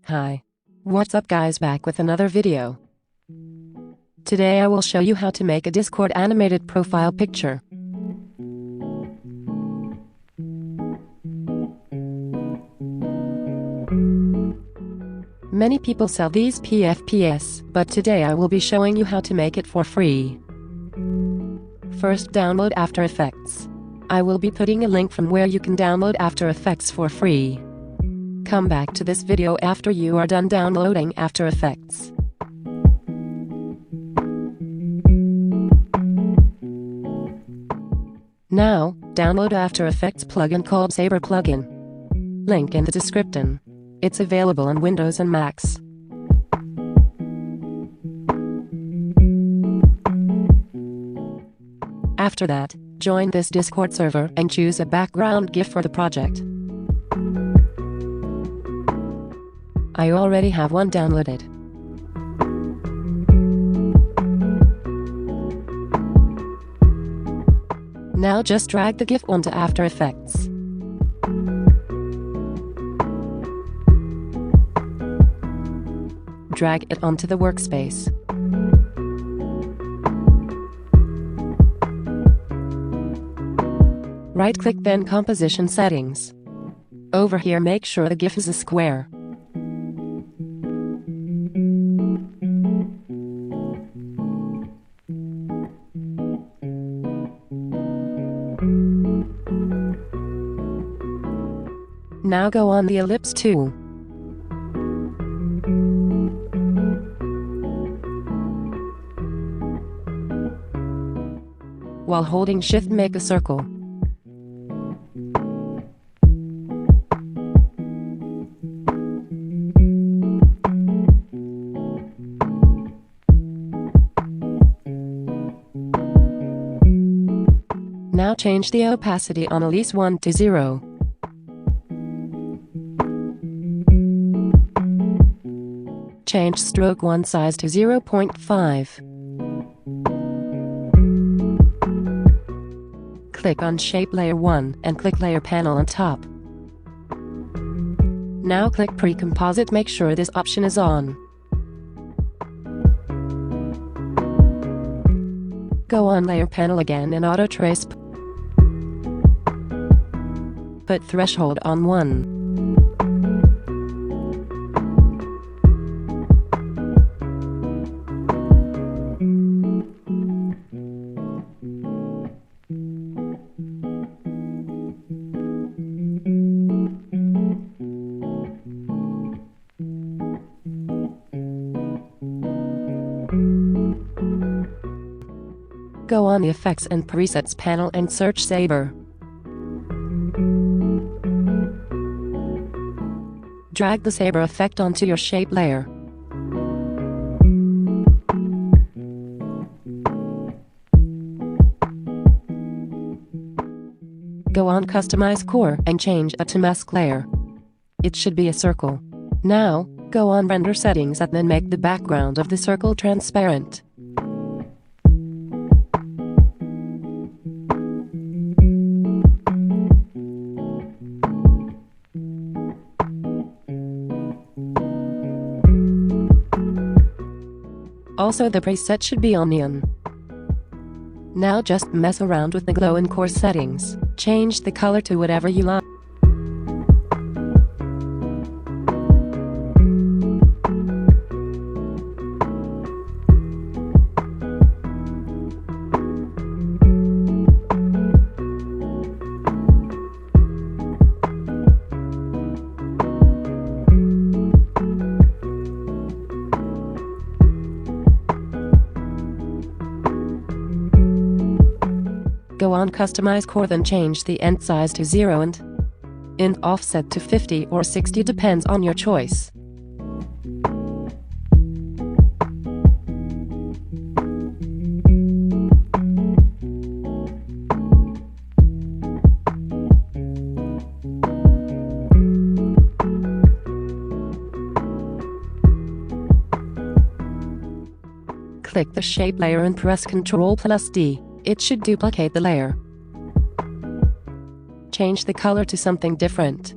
Hi. What's up guys, back with another video. Today I will show you how to make a Discord animated profile picture. Many people sell these PFPs, but today I will be showing you how to make it for free. First, download After Effects. I will be putting a link from where you can download After Effects for free. Come back to this video after you are done downloading After Effects. Now, download After Effects plugin called Saber plugin. Link in the description. It's available on Windows and Macs. After that, join this Discord server and choose a background GIF for the project. I already have one downloaded. Now just drag the GIF onto After Effects. Drag it onto the workspace. Right-click, then Composition Settings. Over here, make sure the GIF is a square. Now go on the ellipse tool. While holding Shift, make a circle. Now change the opacity on at least 1 to 0. Change stroke 1 size to 0.5. Click on Shape Layer 1 and click Layer Panel on top. Now click Pre-Composite, make sure this option is on. Go on Layer Panel again and Auto Trace. Put Threshold on 1. Go on the Effects and Presets panel and search Saber. Drag the Saber effect onto your shape layer. Go on Customize Core and change it to Mask Layer. It should be a circle. Now, go on Render Settings and then make the background of the circle transparent. Also, the preset should be on neon. Now just mess around with the glow and core settings. Change the color to whatever you like. Go on Customize Core, then change the end size to 0 and end offset to 50 or 60, depends on your choice. Click the shape layer and press Ctrl+D. It should duplicate the layer. Change the color to something different.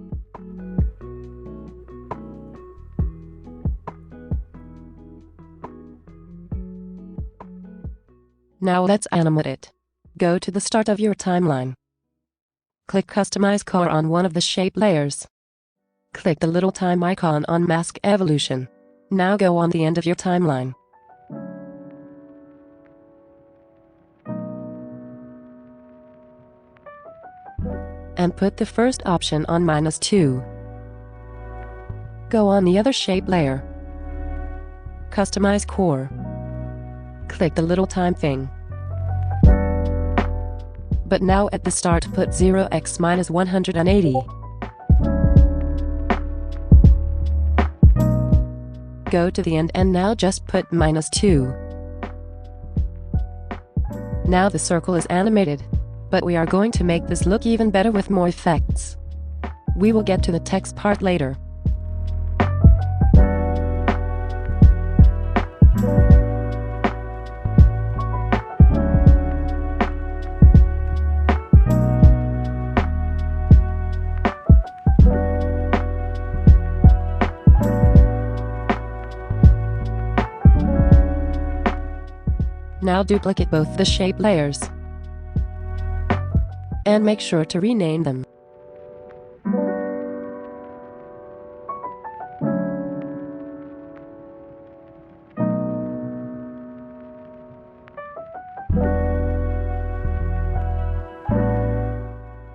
Now let's animate it. Go to the start of your timeline. Click Customize Core on one of the shape layers. Click the little time icon on Mask Evolution. Now go on the end of your timeline. And put the first option on -2. Go on the other shape layer. Customize Core. Click the little time thing. But now at the start put 0x -180. Go to the end and now just put -2. Now the circle is animated. But we are going to make this look even better with more effects. We will get to the text part later. Now duplicate both the shape layers. And make sure to rename them.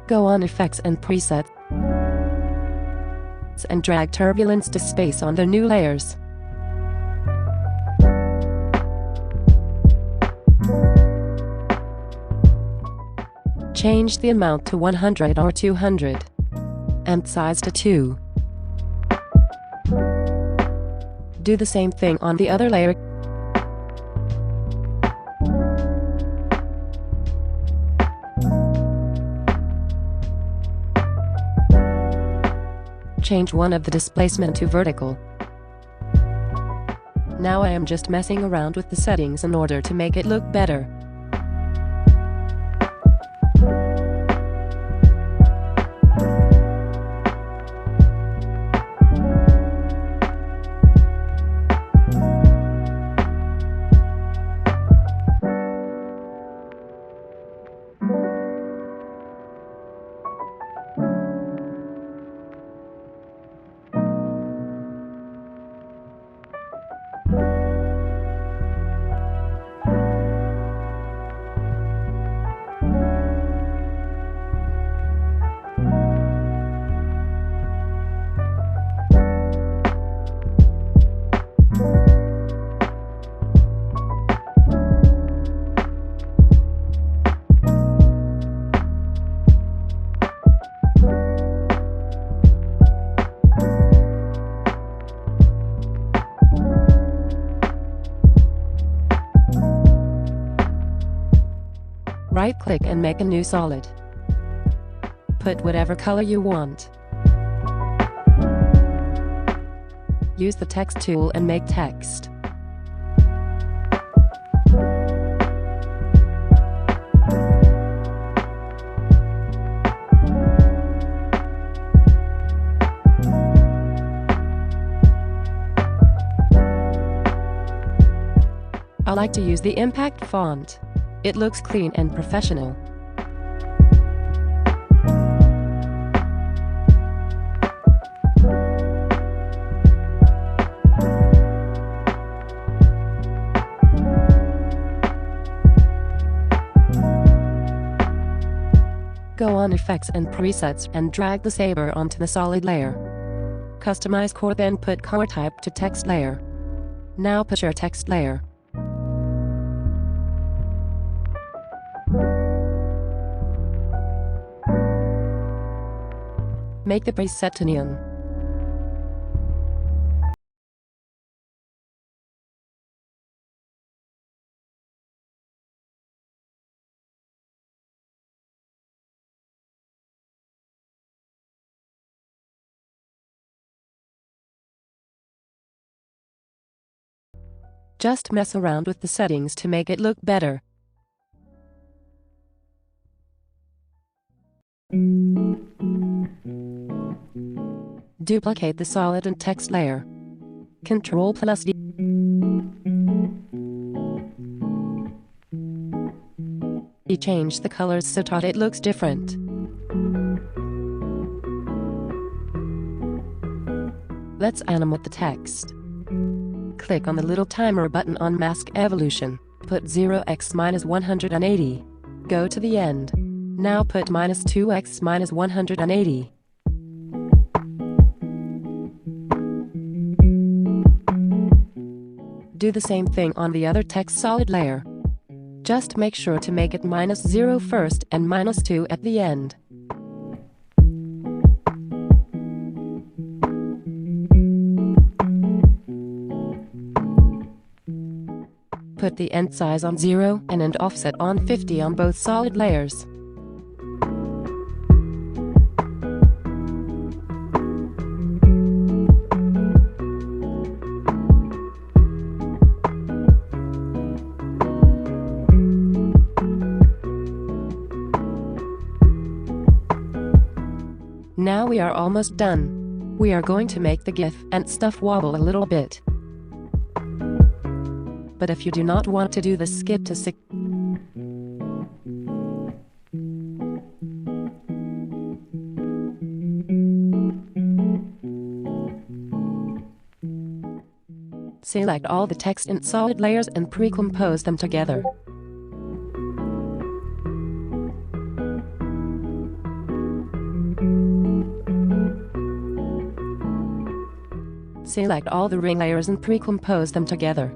Go on Effects and Presets and drag Turbulence to space on the new layers. Change the amount to 100 or 200 and size to 2. Do the same thing on the other layer. Change one of the displacement to vertical. Now I am just messing around with the settings in order to make it look better. Right-click and make a new solid. Put whatever color you want. Use the text tool and make text. I like to use the impact font. It looks clean and professional. Go on Effects and Presets and drag the saber onto the solid layer. Customize Core, then put Core Type to Text layer. Now put your text layer. Make the preset to neon. Just mess around with the settings to make it look better. Duplicate the solid and text layer. Ctrl+D. maybe change the colors so that it looks different. Let's animate the text. Click on the little timer button on Mask Evolution. Put 0x minus 180. Go to the end. Now put minus 2x minus 180. Do the same thing on the other text solid layer. Just make sure to make it minus 0 first and minus 2 at the end. Put the end size on 0 and end offset on 50 on both solid layers. Now we are almost done. We are going to make the GIF and stuff wobble a little bit. But if you do not want to do this, skip to 6. Select all the text in solid layers and pre-compose them together. Select all the ring layers and pre-compose them together.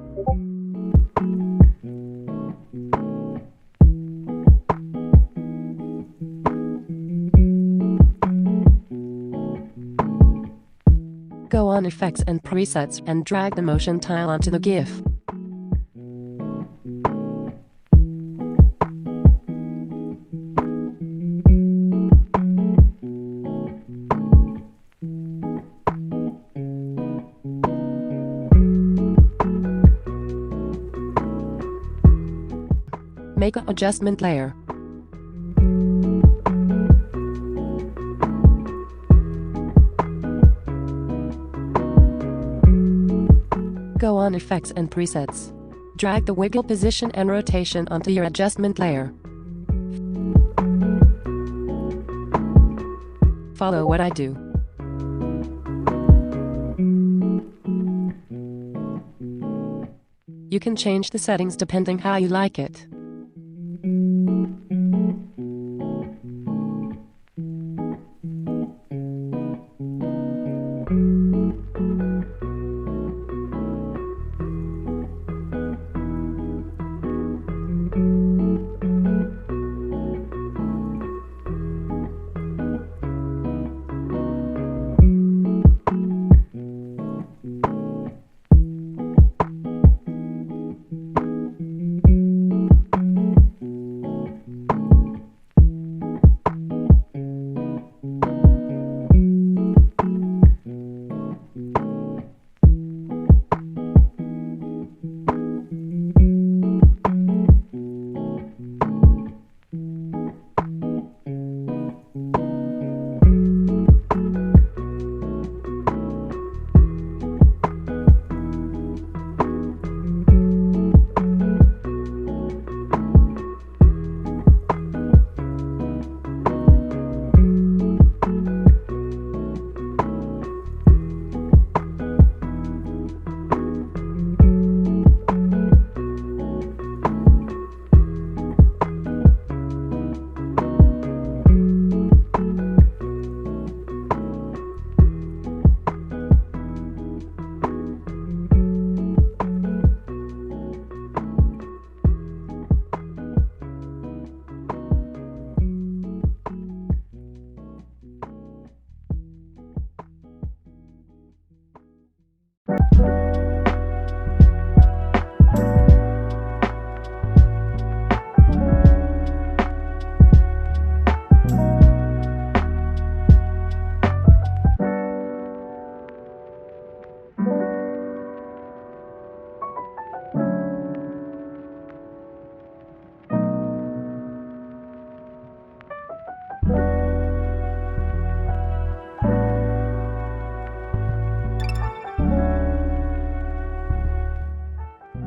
Go on Effects and Presets and drag the motion tile onto the GIF. Make an adjustment layer. Go on Effects and Presets. Drag the wiggle position and rotation onto your adjustment layer. Follow what I do. You can change the settings depending how you like it.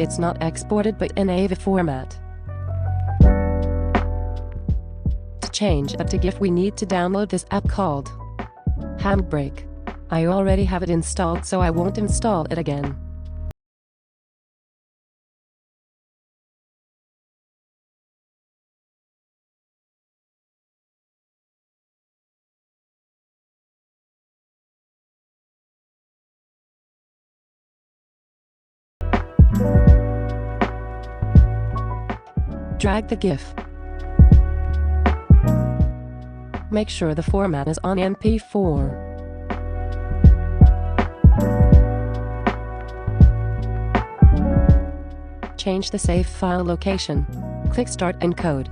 It's not exported but in AVI format. change that to GIF, we need to download this app called Handbrake. I already have it installed, so I won't install it again. Drag the GIF. Make sure the format is on MP4. Change the save file location. Click Start Encode.